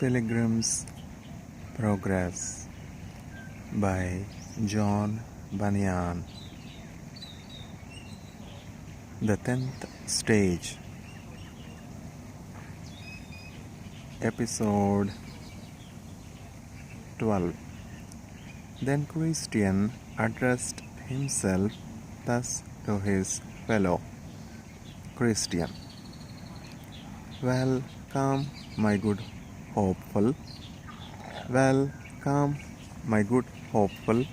Pilgrim's Progress by John Bunyan. The 10th Stage, Episode 12. Then Christian addressed himself thus to his fellow Christian. Well, come, my good hopeful. Well, come, my good hopeful.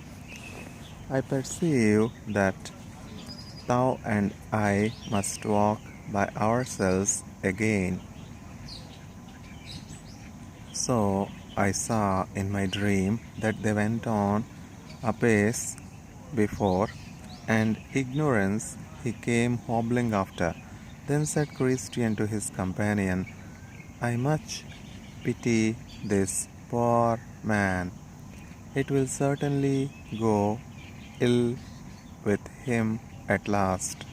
I perceive that thou and I must walk by ourselves again. So I saw in my dream that they went on apace before, and ignorance he came hobbling after. Then said Christian to his companion, I much pity this poor man. It will certainly go ill with him at last.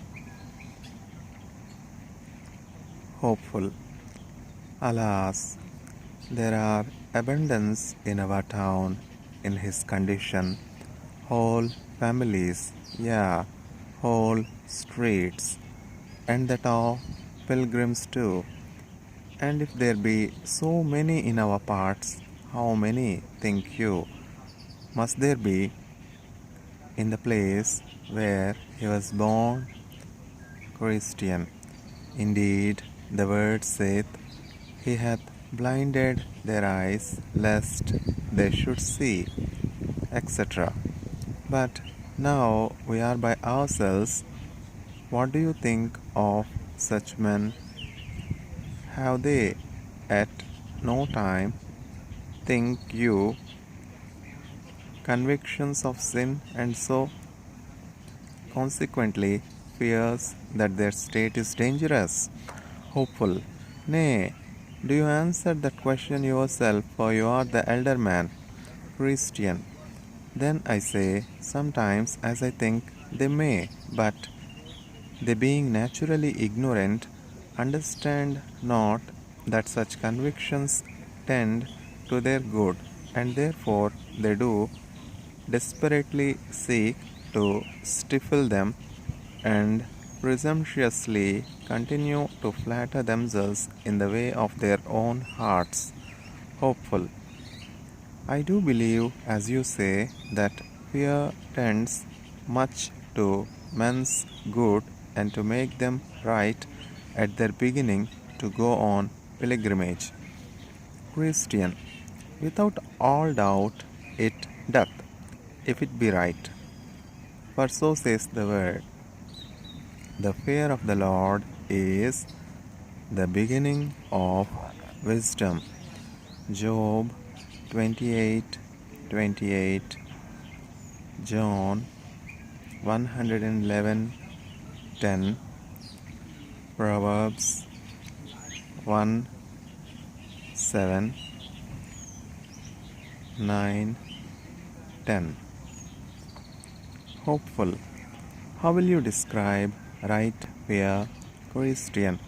Hopeful. Alas, there are abundance in our town in his condition, whole families, whole streets, and that of pilgrims too. And if there be so many in our parts, how many, think you, must there be in the place where he was born? Christian. Indeed, the word saith, He hath blinded their eyes, lest they should see, etc. But now we are by ourselves. What do you think of such men? Have they at no time, think you, convictions of sin, and so consequently fears that their state is dangerous? Hopeful. Nay, do you answer that question yourself, for you are the elder man? Christian. Then I say, sometimes as I think they may, but they being naturally ignorant, understand not that such convictions tend to their good, and therefore they do desperately seek to stifle them, and presumptuously continue to flatter themselves in the way of their own hearts. Hopeful. I do believe, as you say, that fear tends much to men's good and to make them right at their beginning to go on pilgrimage. Christian. Without all doubt it doth, if it be right. For so says the word, the fear of the Lord is the beginning of wisdom. Job 28:28, John 111:10, Proverbs 1:7, 9:10. Hopeful. How will you describe right fear, Christian?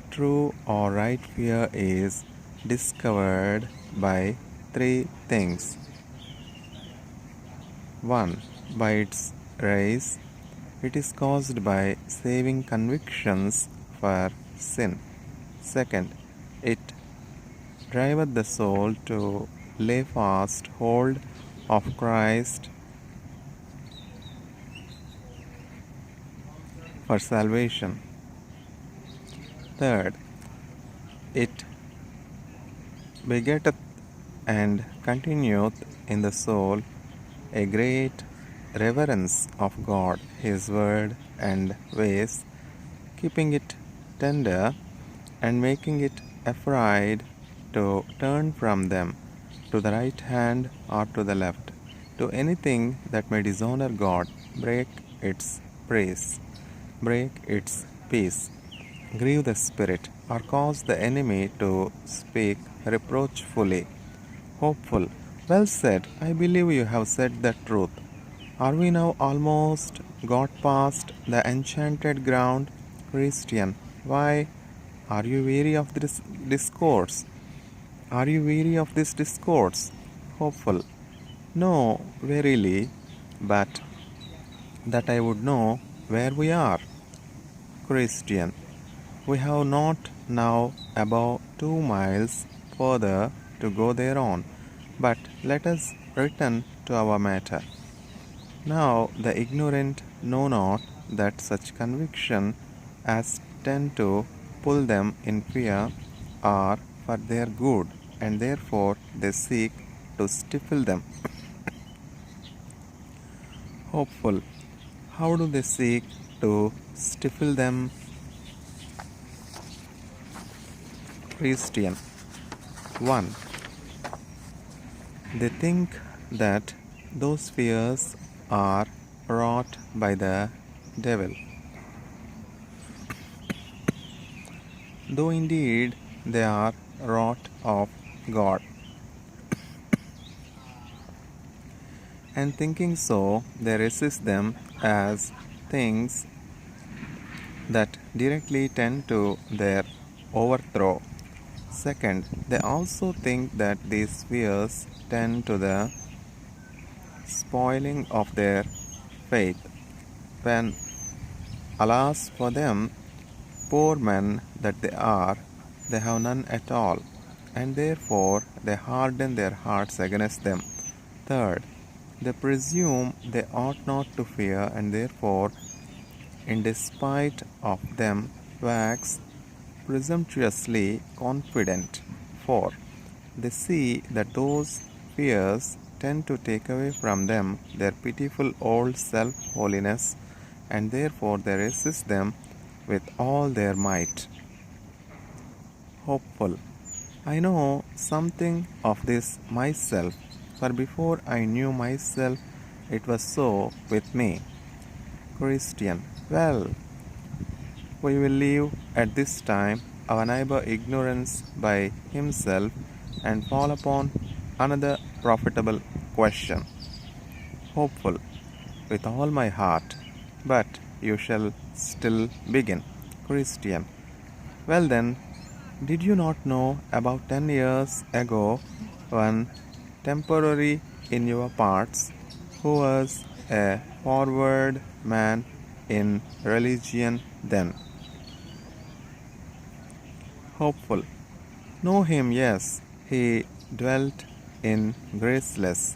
True or right fear is discovered by three things. 1. By its rise. It is caused by saving convictions for sin. 2. It driveth the soul to lay fast hold of Christ for salvation. 3. It begetteth and continueth in the soul a great reverence of God, His word and ways, keeping it tender and making it afraid to turn from them to the right hand or to the left, to anything that may dishonor God, break its praise, break its peace, grieve the Spirit, or cause the enemy to speak reproachfully. Hopeful. Well said. I believe you have said the truth. Are we now almost got past the enchanted ground? Christian. Why are you weary of this discourse? Are you weary of this discourse? Hopeful. No, verily, but that I would know where we are. Christian. We have not now above 2 miles further to go thereon, but let us return to our matter. Now the ignorant know not that such conviction as tend to pull them in fear are for their good, and therefore they seek to stifle them. Hopeful. How do they seek to stifle them? Christian. 1. They think that those fears are wrought by the devil, though indeed they are wrought of God. And thinking so, they resist them as things that directly tend to their overthrow. Second, they also think that these fears tend to the spoiling of their faith, when, alas for them, poor men that they have none at all, and therefore they harden their hearts against them. Third, they presume they ought not to fear, and therefore, in despite of them, wax presumptuously confident. 4. They see that those fears tend to take away from them their pitiful old self holiness, and therefore they resist them with all their might. Hopeful. I know something of this myself, for before I knew myself, it was so with me. Christian. Well, we will leave at this time our neighbor ignorance by himself and fall upon another profitable question. Hopeful. With all my heart, but you shall still begin. Christian. Well then, did you not know about 10 years ago one temporary in your parts who was a forward man in religion then? Hopeful. Know him, yes. He dwelt in Graceless,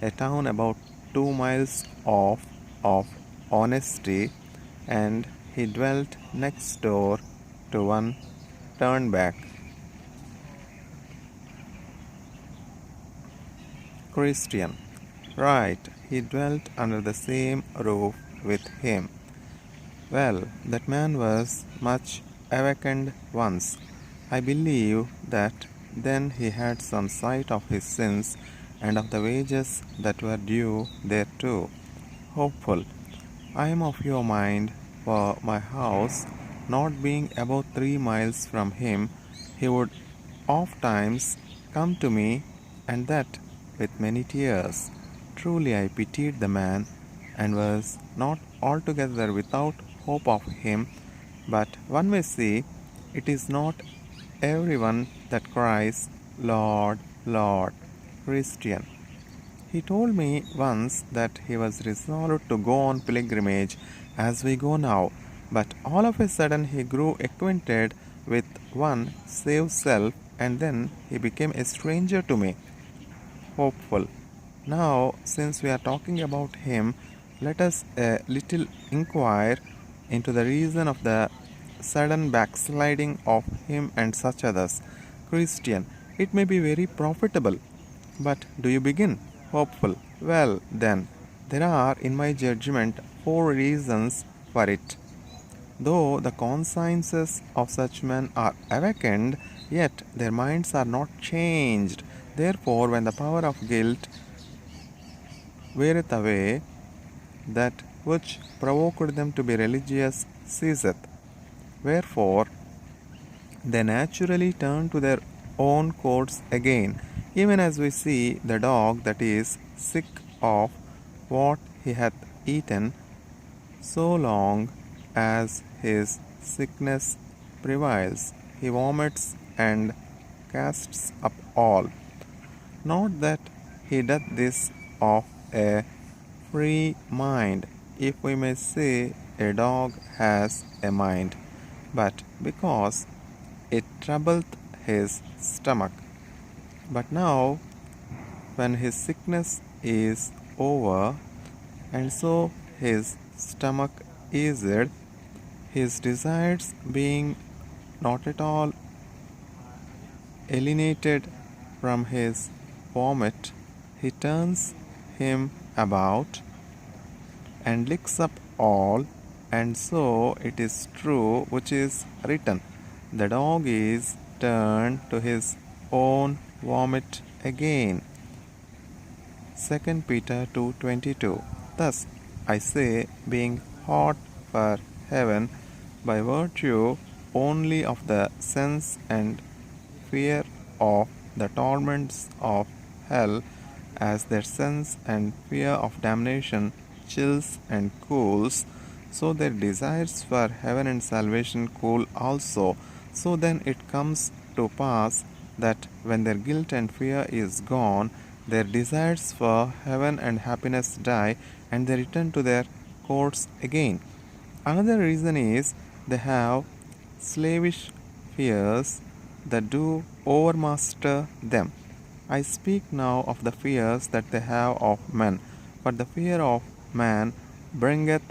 a town about 2 miles off of Honesty, and he dwelt next door to one Turnback. Christian. Right, he dwelt under the same roof with him. Well, that man was much awakened once. I believe that then he had some sight of his sins and of the wages that were due thereto. Hopeful. I am of your mind, for my house not being about 3 miles from him, he would oft times come to me, and that with many tears. Truly I pitied the man, and was not altogether without hope of him, but one may see it is not everyone that cries, Lord, Lord. Christian. He told me once that he was resolved to go on pilgrimage as we go now, but all of a sudden he grew acquainted with one save self, and then he became a stranger to me. Hopeful. Now, since we are talking about him, let us a little inquire into the reason of the sudden backsliding of him and such others. Christian. It may be very profitable. But do you begin? Hopeful. Well, then, there are, in my judgment, 4 reasons for it. Though the consciences of such men are awakened, yet their minds are not changed. Therefore, when the power of guilt weareth away, that which provoked them to be religious ceaseth. Wherefore, they naturally turn to their own courts again, even as we see the dog that is sick of what he hath eaten, so long as his sickness prevails, he vomits and casts up all. Not that he doth this of a free mind, if we may say a dog has a mind, but because it troubleth his stomach. But now, when his sickness is over, and so his stomach eased, his desires being not at all alienated from his vomit, he turns him about and licks up all, and so it is true which is written, the dog is turned to his own vomit again. 2 Peter 2:22. Thus, I say, being hot for heaven by virtue only of the sense and fear of the torments of hell, as their sense and fear of damnation chills and cools, so their desires for heaven and salvation cool also. So then it comes to pass that when their guilt and fear is gone, their desires for heaven and happiness die, and they return to their courts again. Another reason is they have slavish fears that do overmaster them. I speak now of the fears that they have of men, but the fear of man bringeth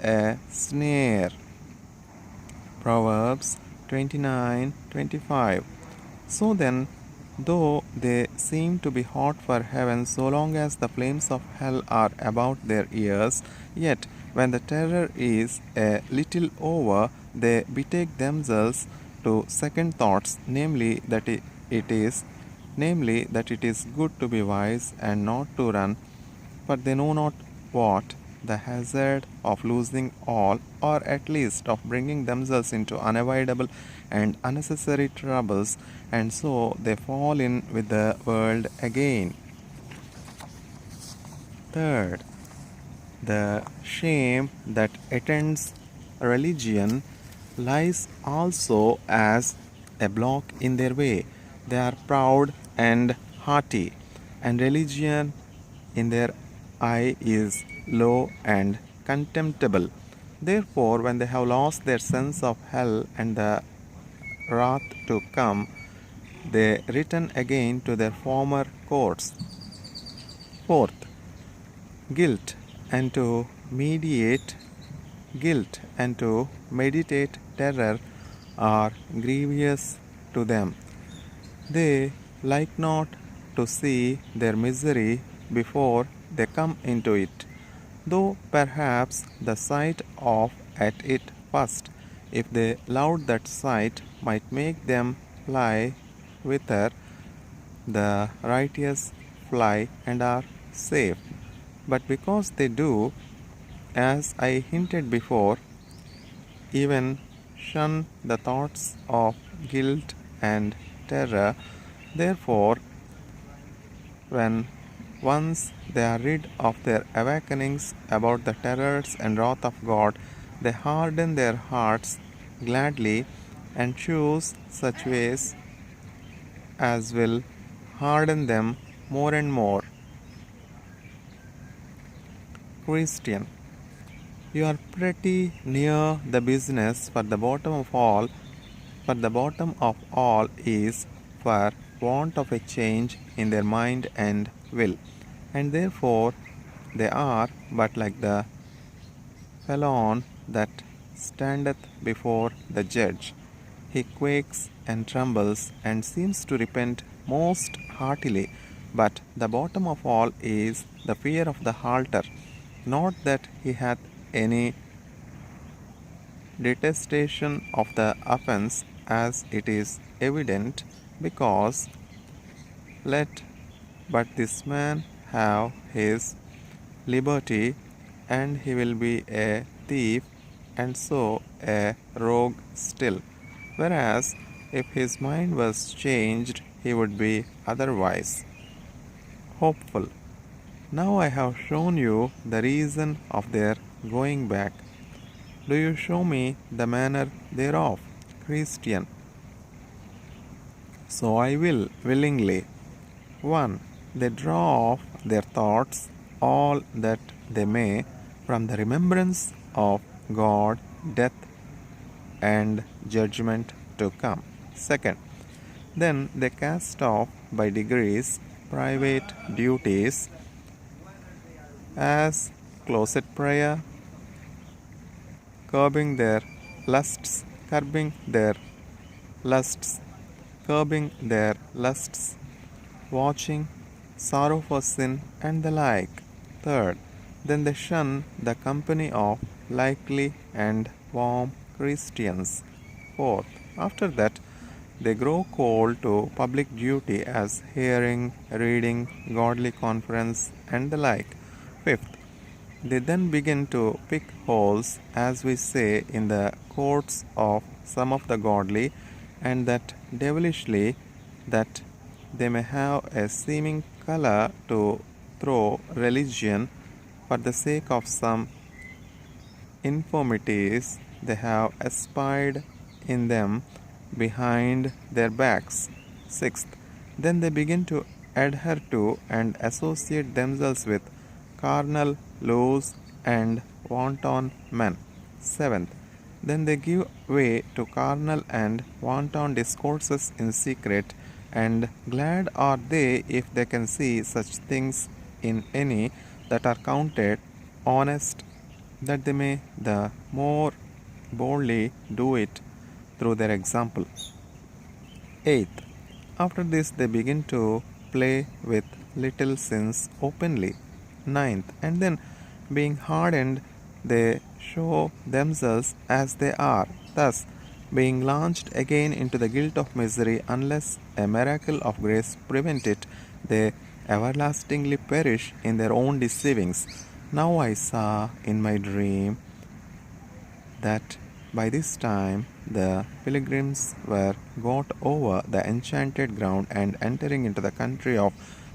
a snare. Proverbs 29:25. So then, though they seem to be hot for heaven so long as the flames of hell are about their ears, yet when the terror is a little over, they betake themselves to second thoughts, namely that it is good to be wise and not to run, but they know not what the hazard of losing all, or at least of bringing themselves into unavoidable and unnecessary troubles, and so they fall in with the world again. Third, the shame that attends religion lies also as a block in their way. They are proud and haughty, and religion in their eye is low and contemptible. Therefore, when they have lost their sense of hell and the wrath to come, they return again to their former course. Fourth, guilt and to mediate guilt and to meditate terror are grievous to them. They like not to see their misery before they come into it, though perhaps the sight of at it first, if they loved that sight, might make them fly whither the righteous fly and are safe. But because they do, as I hinted before, even shun the thoughts of guilt and terror, therefore, when once they are rid of their awakenings about the terrors and wrath of God, they harden their hearts gladly and choose such ways as will harden them more and more. Christian, you are pretty near the business, for the bottom of all is for want of a change in their mind and will, and therefore they are but like the felon that standeth before the judge. He quakes and trembles and seems to repent most heartily, but the bottom of all is the fear of the halter, not that he hath any detestation of the offense, as it is evident, because let but this man have his liberty, and he will be a thief, and so a rogue still. Whereas, if his mind was changed, he would be otherwise. Hopeful. Now I have shown you the reason of their going back. Do you show me the manner thereof? Christian. So I will willingly. 1. They draw off their thoughts all that they may from the remembrance of God, death, and judgment to come. Second, then they cast off by degrees private duties as closet prayer, curbing their lusts, curbing their lusts, curbing their lusts, watching, sorrow for sin, and the like. Third, then they shun the company of likely and warm Christians. Fourth, after that, they grow cold to public duty as hearing, reading, godly conference, and the like. Fifth, they then begin to pick holes, as we say, in the courts of some of the godly, and that devilishly, that they may have a seeming color to throw religion for the sake of some infirmities they have espied in them behind their backs. Sixth, then they begin to adhere to and associate themselves with carnal, loose, and wanton men. Seventh, then they give way to carnal and wanton discourses in secret, and glad are they if they can see such things in any that are counted honest, that they may the more boldly do it through their example. Eighth, after this they begin to play with little sins openly. Ninth, and then being hardened, they show themselves as they are, thus being launched again into the guilt of misery, unless a miracle of grace prevent it, they everlastingly perish in their own deceivings. Now I saw in my dream that by this time the pilgrims were got over the enchanted ground and entering into the country of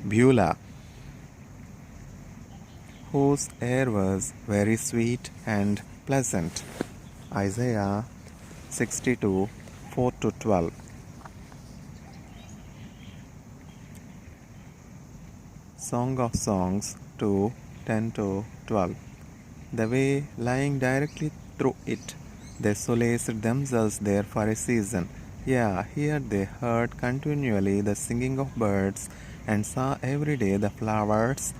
Beulah, whose air was very sweet and pleasant. Isaiah 62 4 to 12. Song of Songs 2 10 to 12. The way lying directly through it, they solaced themselves there for a season. Yeah, here they heard continually the singing of birds, and saw every day the flowers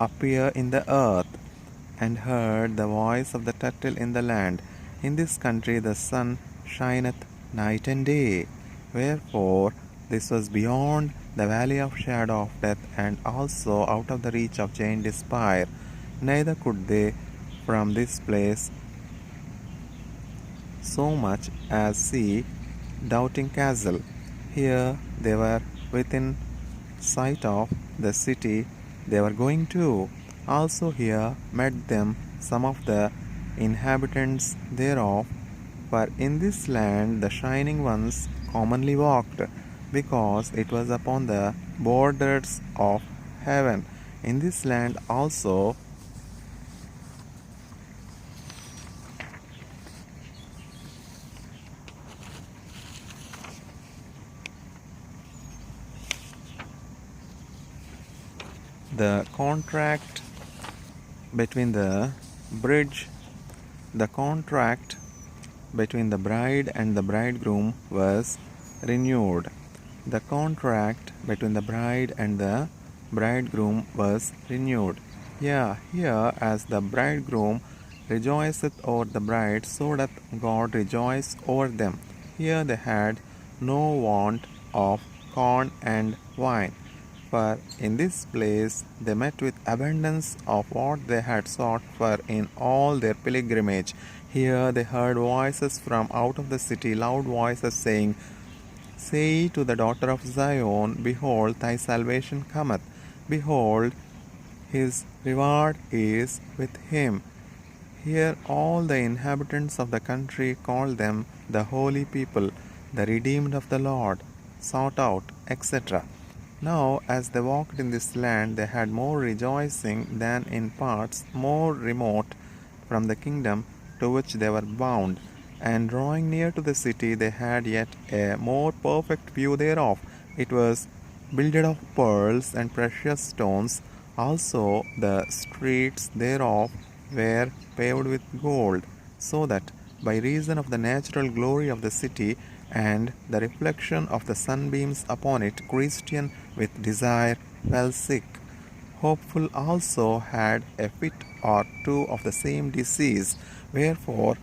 appear in the earth, and heard the voice of the turtle in the land. In this country the sun shineth night and day. Wherefore this was beyond the valley of shadow of death, and also out of the reach of giant despair. Neither could they from this place so much as see Doubting Castle. Here they were within sight of the city they were going to. Also here met them some of the inhabitants thereof, for in this land the shining ones commonly walked, because it was upon the borders of heaven. In this land also the contract between the bridge the contract between the bride and the bridegroom was renewed. The contract between the bride and the bridegroom was renewed. Yeah, here as the bridegroom rejoiceth over the bride, so doth God rejoice over them. Here they had no want of corn and wine, for in this place they met with abundance of what they had sought for in all their pilgrimage. Here they heard voices from out of the city, loud voices saying, Say to the daughter of Zion, Behold, thy salvation cometh. Behold, his reward is with him. Here all the inhabitants of the country called them the holy people, the redeemed of the Lord, sought out, etc. Now, as they walked in this land, they had more rejoicing than in parts more remote from the kingdom to which they were bound. And drawing near to the city, they had yet a more perfect view thereof. It was builded of pearls and precious stones. Also, the streets thereof were paved with gold, so that by reason of the natural glory of the city and the reflection of the sunbeams upon it, Christian with desire fell sick. Hopeful also had a fit or two of the same disease, wherefore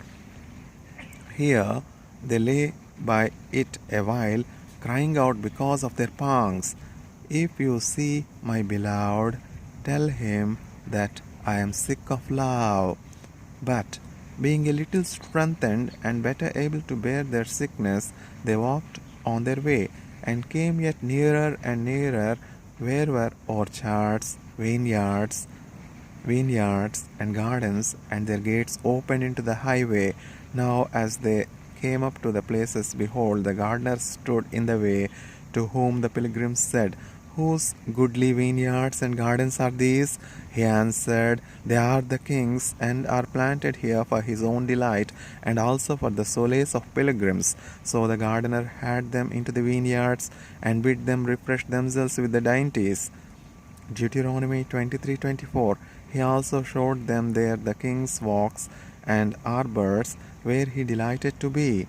here they lay by it a while, crying out because of their pangs. If you see my beloved, tell him that I am sick of love. But being a little strengthened and better able to bear their sickness, they walked on their way, and came yet nearer and nearer, where were orchards, vineyards and gardens, and their gates opened into the highway. Now, as they came up to the places, behold, the gardener stood in the way, to whom the pilgrims said, Whose goodly vineyards and gardens are these? He answered, They are the king's, and are planted here for his own delight, and also for the solace of pilgrims. So the gardener had them into the vineyards, and bid them refresh themselves with the dainties. Deuteronomy 23:24. He also showed them there the king's walks and arbors, where he delighted to be.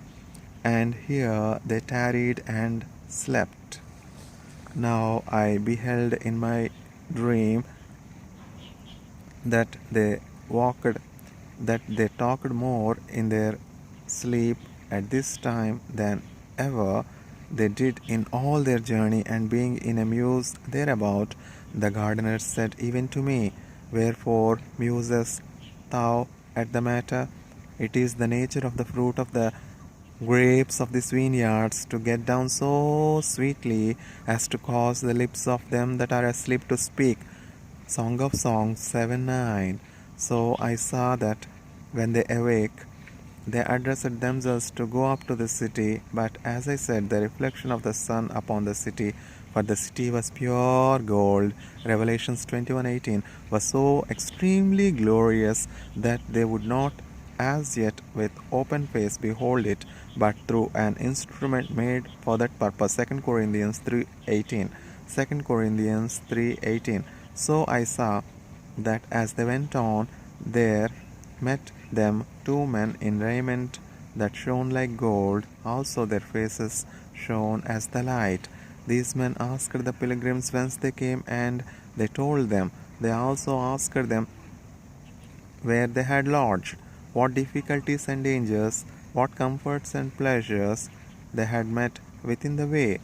And here they tarried and slept. Now I beheld in my dream that they walked, that they talked more in their sleep at this time than ever they did in all their journey, and being in a muse thereabout, the gardener said even to me, Wherefore musest thou at the matter? It is the nature of the fruit of the grapes of these vineyards to get down so sweetly as to cause the lips of them that are asleep to speak. Song of Songs 7:9. So I saw that when they awake, they addressed themselves to go up to the city, but as I said, the reflection of the sun upon the city, for the city was pure gold, Revelations 21:18, was so extremely glorious that they would not as yet with open face behold it, but through an instrument made for that purpose. 2 Corinthians 3:18. 2 Corinthians 3:18. So I saw that as they went on, there met them two men in raiment that shone like gold, also their faces shone as the light. These men asked the pilgrims whence they came, and they told them. They also asked them where they had lodged, what difficulties and dangers, what comforts and pleasures they had met with in the way.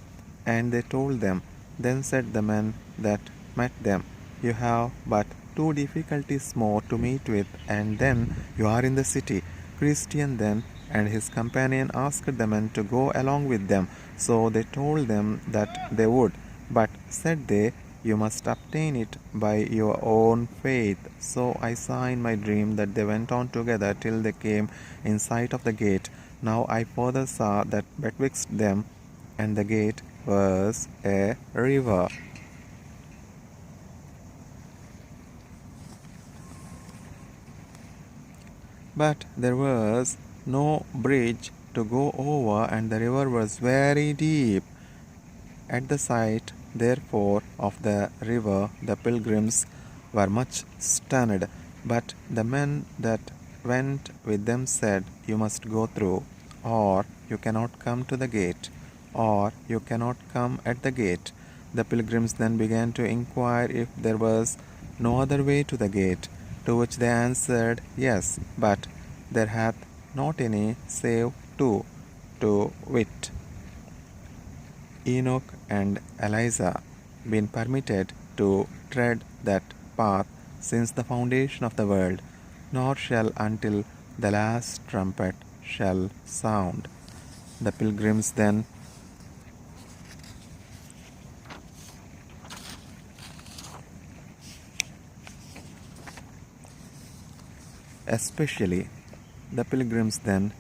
And they told them. Then said the men that met them, You have but two difficulties more to meet with, and then you are in the city. Christian then and his companion asked the men to go along with them. So they told them that they would. But said they, You must obtain it by your own faith. So I saw in my dream that they went on together till they came in sight of the gate. Now I further saw that betwixt them and the gate was a river. But there was no bridge to go over, and the river was very deep. At the sight, therefore, of the river, the pilgrims were much stunned. But the men that went with them said, You must go through, or you cannot come to the gate, or you cannot come at the gate. The pilgrims then began to inquire if there was no other way to the gate, to which they answered, Yes, but there hath not any save two, to wit, Enoch and Eliza, been permitted to tread that path since the foundation of the world, nor shall until the last trumpet shall sound. The pilgrims then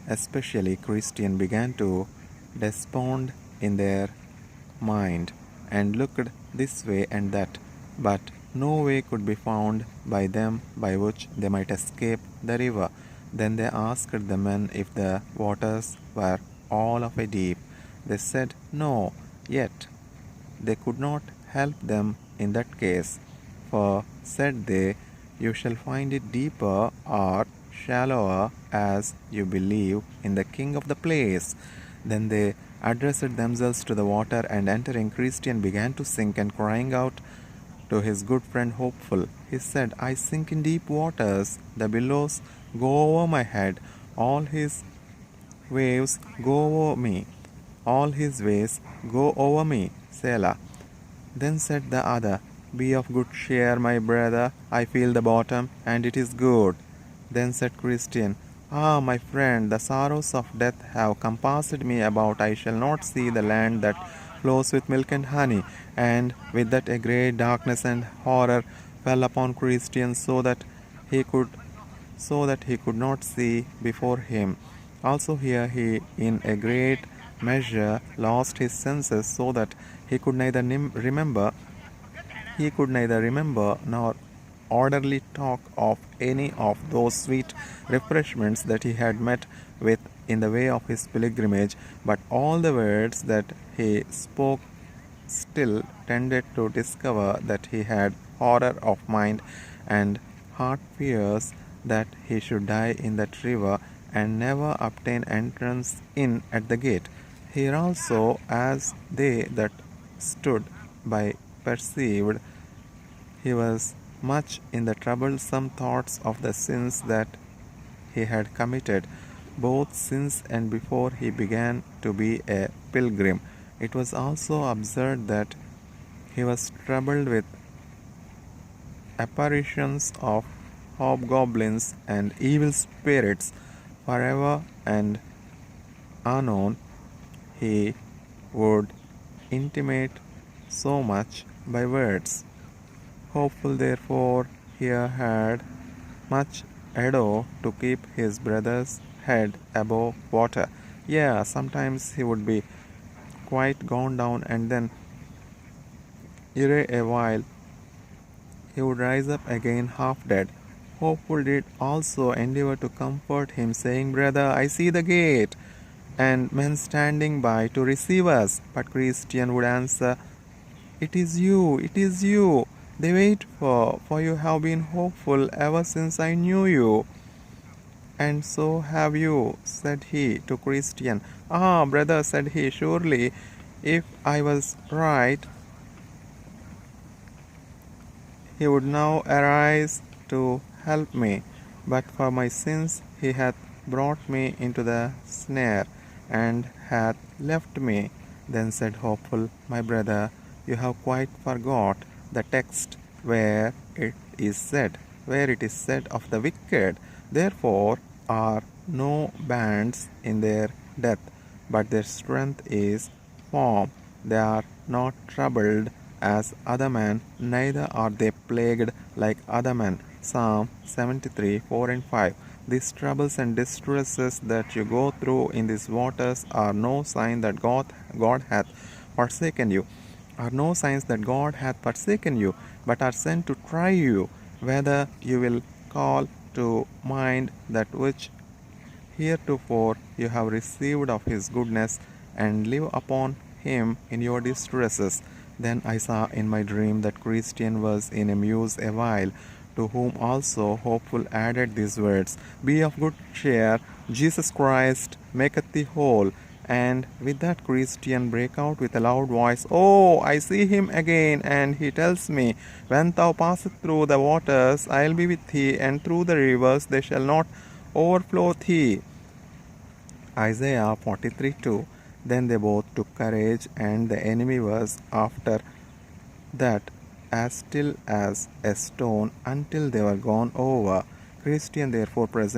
especially Christian began to despond in their mind, and looked this way and that, but no way could be found by them by which they might escape the river. Then they asked the men if the waters were all of a deep. They said, No, yet. They could not help them in that case. For, said they, you shall find it deeper or shallower as you believe in the king of the place. Then they addressed themselves to the water, and entering, Christian began to sink and crying out to his good friend Hopeful. He said, I sink in deep waters. The billows go over my head. All his waves go over me. All his ways go over me. Selah. Then said the other, Be of good cheer, my brother. I feel the bottom, and it is good. Then said Christian, Ah, my friend, the sorrows of death have compassed me about. I shall not see the land that flows with milk and honey. And with that a great darkness and horror fell upon Christian, so that he could not see before him. Also here he in a great measure lost his senses, so that he could neither remember nor orderly talk of any of those sweet refreshments that he had met with in the way of his pilgrimage, but all the words that he spoke still tended to discover that he had horror of mind and heart fears that he should die in that river and never obtain entrance in at the gate. Here also, as they that stood by perceived, he was much in the troublesome thoughts of the sins that he had committed, both since and before he began to be a pilgrim. It was also observed that he was troubled with apparitions of hobgoblins and evil spirits. Forever and anon he would intimate so much by words. Hopeful, therefore, here had much ado to keep his brother's head above water. Yeah, sometimes he would be quite gone down, and then ere a while he would rise up again half dead. Hopeful did also endeavor to comfort him, saying, Brother, I see the gate, and men standing by to receive us. But Christian would answer, It is you, it is you. They wait for you have been hopeful ever since I knew you. And so have you, said he to Christian. Ah, brother, said he, surely if I was right, he would now arise to help me. But for my sins he hath brought me into the snare, and hath left me. Then said Hopeful, My brother, you have quite forgot the text where it is said of the wicked, Therefore are no bands in their death, but their strength is firm. They are not troubled as other men, neither are they plagued like other men. Psalm 73, 4 and 5. These troubles and distresses that you go through in these waters are no sign that God hath forsaken you, but are sent to try you, whether you will call to mind that which heretofore you have received of his goodness, and live upon him in your distresses. Then I saw in my dream that Christian was in a muse a while, to whom also Hopeful added these words, Be of good cheer, Jesus Christ maketh thee whole. And with that Christian brake out with a loud voice, Oh, I see him again, and he tells me, When thou passest through the waters, I will be with thee, and through the rivers they shall not overflow thee. Isaiah 43:2. Then they both took courage, and the enemy was after that as still as a stone until they were gone over. Christian therefore presented